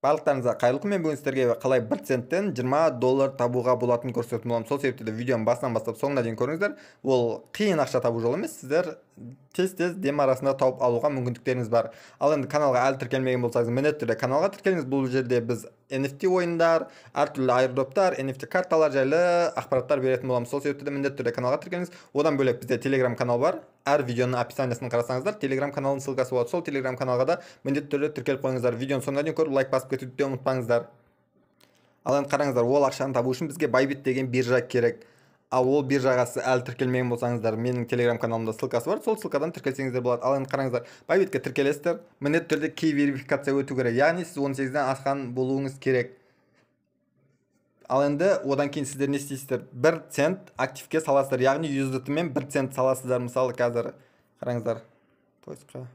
Барлықтарыңызға қайырлы күн. Мен бүгін сіздерге қалай 1 центтен 20 доллар табуға болатынын көрсететін боламын. Сол себепті де видеоны басынан бастап соңына дейін көріңіздер. Ол қиын ақша табу жолы емес. Сіздер тез дем арасында тауып алуға мүмкіндіктеріңіз бар. Ал енді каналға әлі тіркелмеген болсаңыз, міндетті түрде каналға тіркеліңіз. Бұл жерде біз NFT ойындар, әртүрлі айрдроптар, NFT карталар жайлы ақпараттар беретін боламыз. Сол себепті де міндетті түрде каналға тіркеліңіз. Одан бөлек бізде Telegram канал бар. Әр видеоның описаниясын қарасаңыздар, Telegram каналының ссылкасы болады. Сол Telegram каналға да міндетті түрде тіркеліп қойыңыздар. Видеоны соңына дейін көріп, лайк басып кетуді де ұмытпаңыздар. Ал енді қараңыздар, ол ақшаны табу үшін бізге Bybit деген биржа керек. Ал ол биржаға сіз әлі тіркелмеген болсаңыздар, менің Telegram каналымда ссылкасы бар. Сол ссылкадан тіркелсеңіздер болады. Ал енді қараңыздар, Bybitке тіркелесіздер, міндетті түрде кей верификация өту керек. Яғни сіз 18-ден асқан болуыңыз керек. Ал енді одан кейін сіздер не істейсіздер? 1 цент активке саласыздар. Яғни USDT мен 1 цент саласыздар. Мысалы қазір қараңыздар. Поискқа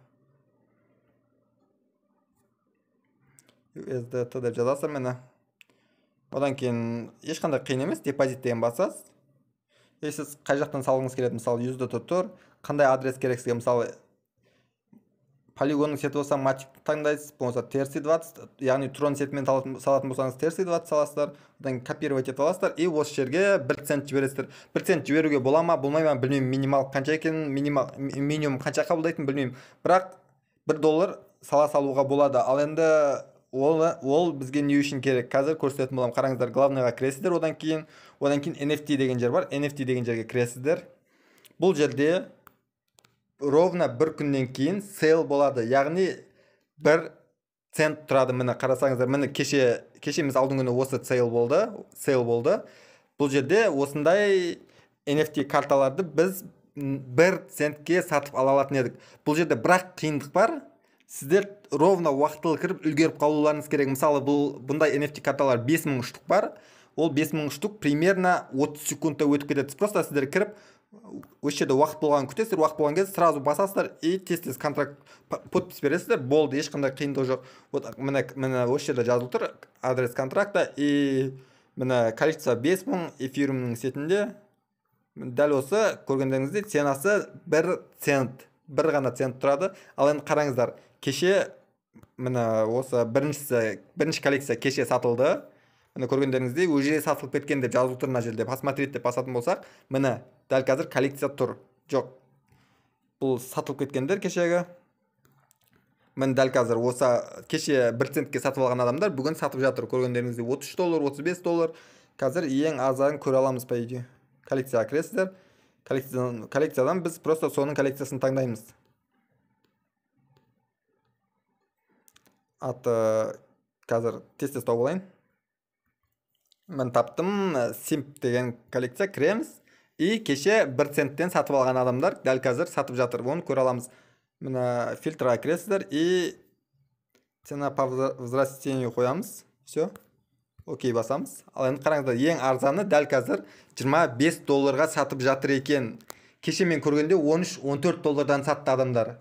USDT деп жазасыздар мені. Одан кейін ешқандай қиын емес, депозит деген басасыз. Сіз қай жақтан салғыңыз келеді? Мысалы USDT тұр. Қандай адрес керек сізге? Мысалы полигонның сеті болса матик таңдайсыз, болмаса TRC20, яғни Tron сетімен салатын болсаңыз TRC20 саласыздар, одан копировать ете аласыздар и осы жерге 1 цент жібересіздер. 1 цент жіберуге бола ма, болмай ма, білмеймін, минимал қанша екенін, минимум қанша қабылдайтынын білмеймін. Бірақ 1 доллар сала салуға болады. Ал енді ол бізге не үшін керек? Қазір көрсететін боламын. Қараңыздар, главныйға кіресіздер, одан кейін NFT деген жер бар. NFT деген жерге кіресіздер. Бұл жерде ровно 1 күннен кейін сейл болады. Яғни 1 цент тұрады. Міне қарасаңыздар, міне кеше біз алдың күні осы сейл болды. Бұл жерде осындай NFT карталарды біз 1 центке сатып ала алатын едік. Бұл жерде бірақ қиындық бар. Сіздер ровно уақытылы кіріп үлгеріп қалуларыңыз керек. Мысалы, бұндай NFT карталар 5000 штук бар. Ол 5000 штук примерно 30 секундта өтіп кетеді. Просто сіздер кіріп осы жерде уақыт болғанын күтесіздер, уақыт болған кезде сразу басасыздар и тез контракт подпись бересіздер. Болды, ешқандай қиындығы жоқ. Вот міне осы жерде жазылып тұр адрес контракта и міне количество 5000 эфириумның сетінде. Дәл осы көргендеріңізде ценасы 1 цент. 1 ғана цент тұрады. Ал енді қараңыздар, кеше міне осы бірінші коллекция кеше сатылды. Міне көргендеріңізде уже сатылып кеткен деп жазылып тұр мына жерде. Посмотреть деп басатын болсақ, міне дәл қазір коллекция тұр. Жоқ. Бұл сатылып кеткендер кешегі. Міне дәл қазір осы кеше 1 центке сатып алған адамдар бүгін сатып жатыр. Көргендеріңізде 33 доллар, 35 доллар. Қазір ең арзанын көре аламыз по идее. Коллекцияға кіресіздер. Коллекциядан біз просто соның коллекциясын таңдаймыз. Аты қазір тез тауып алайын. Мен таптым, Simp деген коллекция, кіреміз. И кеше 1 центтен сатып алған адамдар дәл қазір сатып жатыр. Оны көре аламыз. Мына фильтрға кіресіздер и цена по возрастению қоямыз. Все. Окей басамыз. Ал енді қараңыздар, ең арзаны дәл қазір 25 долларға сатып жатыр екен. Кеше мен көргенде 13-14 доллардан сатты адамдар.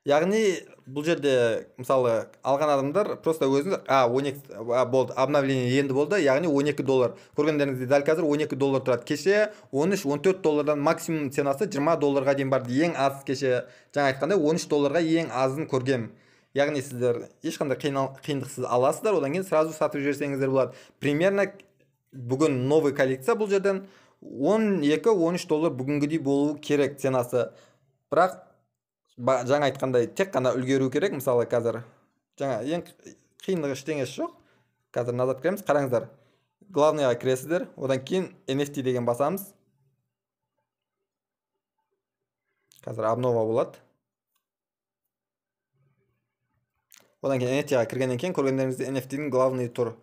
Яғни бұл жерде мысалы алған адамдар просто өзіңіз 12 болды, обновление енді болды, яғни 12 доллар. Көргендеріңізде дәл қазір 12 доллар тұрады. Кеше 13-14 доллардан максимум ценасы 20 долларға дейін барды. Ең аз кеше жаңа айтқандай 13 долларға ең азын көргем. Яғни сіздер ешқандай қиындықсыз аласыздар, одан кейін сразу сатып жіберсеңіздер болады. Примерно бүгін новый коллекция бұл жерден 12-13 доллар бүгінгідей болу керек ценасы. Бірақ жаңа айтқандай тек қана үлгеру керек. Мысалы қазір жаңа ең қиындығы ештеңесі жоқ. Қазір назад кіреміз. Қараңыздар, главныйға кіресіздер, одан кейін NFT деген басамыз. Қазір обнова болады. Одан кейін NFT-ға кіргеннен кейін көргендеріңізде NFT-дің главный тұр.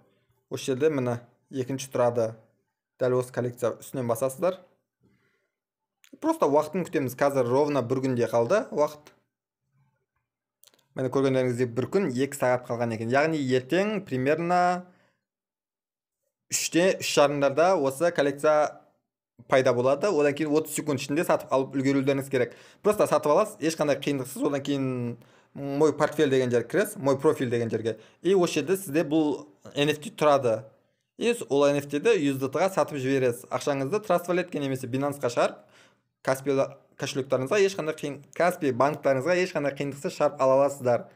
Осы жерде міне екінші тұрады. Дәл осы коллекция үстінен басасыздар. Просто уақытын күтеміз. Қазір ровно 1 күнде қалды уақыт. Мені көргендеріңізде 1 күн 2 сағат қалған екен. Яғни ертең примерно 3 жарымдарда осы коллекция пайда болады. Одан кейін 30 секунд ішінде сатып алып үлгерулеріңіз керек. Просто сатып аласыз, ешқандай қиындықсыз. Одан кейін мой портфель деген жерге кіресіз, мой профиль деген жерге. И осы жерде сізде бұл NFT тұрады. И ол NFT-ді USDT-ға сатып жібересіз. Ақшаңызды Trust Wallet-ке немесе Binance-қа шығарып, Каспий кошелектарыңызға ешқандай Каспий банктарыңызға ешқандай қиындықсыз шығарып ала аласыздар.